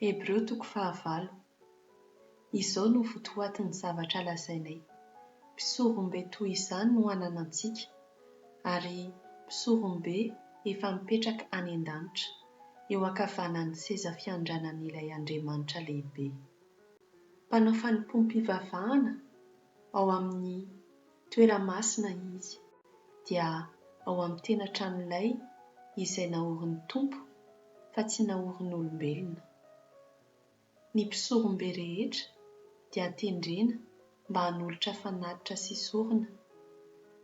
Hebreo 9:9. Izao no votoatin'ny zavatra lazainay. Mpisorombe toy izany no ananantsika, ary mpisorombe efa mipetraka any an-danitra, eo ankavanan'ny seza fiandranan'ilay Andriamanitra lehibe. Mpanao fanimpom-pivavahana ao amin'ny toeramasina izy, dia ao amin'ny tenatran'ilay izay naorin'ny Tompo fa tsy naorin'olombelona. Ny mpisorombe rehetra dia tendrena mba hanolotra fanatitra sy sorona,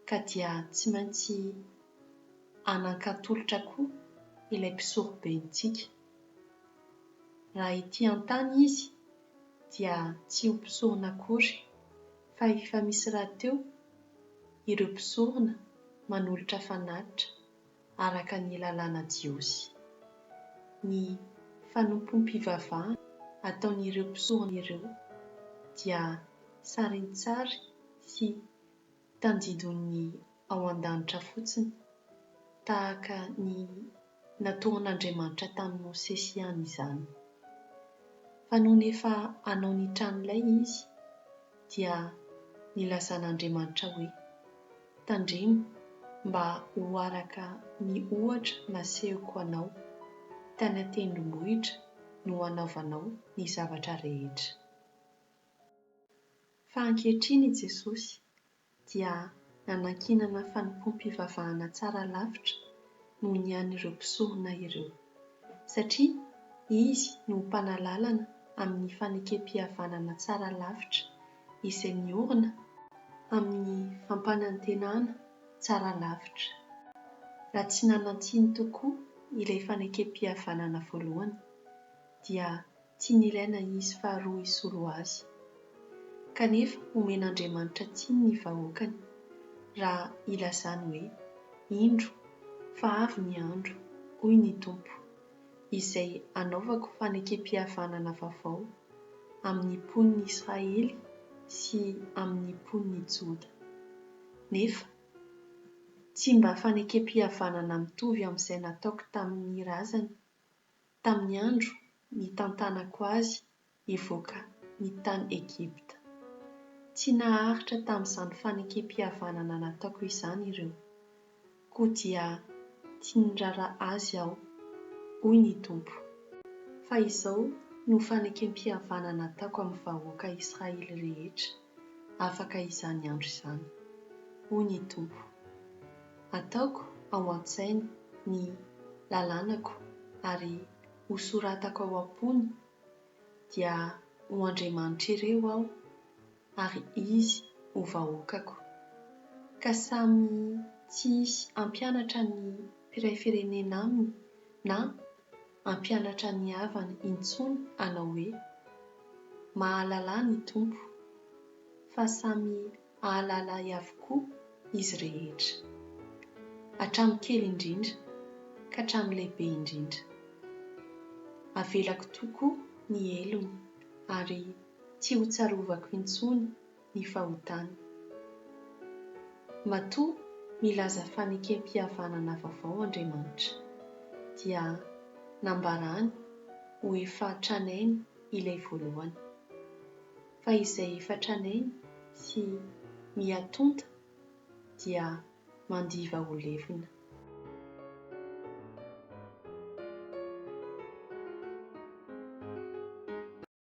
ka dia tsy maintsy hanan-katolotra koa ilay mpisorombentsika. Raha ety an-tany izy dia tsy ho mpisorona akory, fa efa misy rahateo ireo mpisorona manolotra fanatitra araka ny lalàna jiosy. Ny fanompom-pivavahana ataon'ireo mpisorona ireo dia sarintsary sy tandidon'ny ao an-danitra fotsiny, tahaka ny natorin'Andriamanitra tamin'ny Mosesy ihany izany. Fa noho efa hanao ny tranon'ilay izy dia nilazan'Andriamanitra hoe: tandremo mba ho araka ny ohatra nasehoko anao tany an-tendrombohitra no hanaovanao ny zavatra rehetra. Fa ankehitriny i Jesosy dia nanankinana fanimpom-pivavahana tsara lavitra noho ny an'ireo mpisorona ireo, satria izy no mpanalalana amin'ny fanekem-pihavanana tsara lavitra izay miorina amin'ny fampanantenana tsara lavitra. Raha tsy nanantsiny tokoa ilay fanekem-pihavanana voalohany, dia tsy nilaina izy faharoa hisolo azy. Kanefa omen'Andriamanitra tsiny ny vahoakany raha ilazany hoe: indro fa avy ny andro, hoy ny Tompo, izay anaovako fanekem-pihavanana vaovao amin'ny mponiny Israely sy amin'ny mponiny Joda. Nefa tsy mba fanekem-pihavanana mitovy amin'izay nataoko tamin'ny razany, tamin'ny andro nitantanako azy hivoaka ny tany Egipta. Tsy naharitra tamin'izany fanekem-pihavanana nataoko izany ireo, koa dia tsy nirara azy aho, hoy ny Tompo. Fa izao no fanekem-pihavanana nataoko amin'ny vahoaka Israely rehetra afaka izany andro izany, hoy ny Tompo. Ataoko ao an-tsainy ny lalànako ary hosoratako ao am-pony, dia ho Andriamanitra ireo aho ary izy ho vahoakako. Ka samy tsy hisy hampianatra ny mpiray firenena aminy na hampianatra ny havana intsony hanao hoe: mahalala ny Tompo, fa samy hahalalay avokoa izy rehetra, hatramin'ny kely indrindra ka hatramin'ny lehibe indrindra. Avelako tokoa ny elony ary tsy ho tsarovako intsony ny fahotany. Matoa milaza fanekem-pihavanana vaovao Andriamanitra, dia nambarany ho efa tranainy ilay voalohany. Fa izay efa tranainy sy mihatonta dia mandiva ho levona.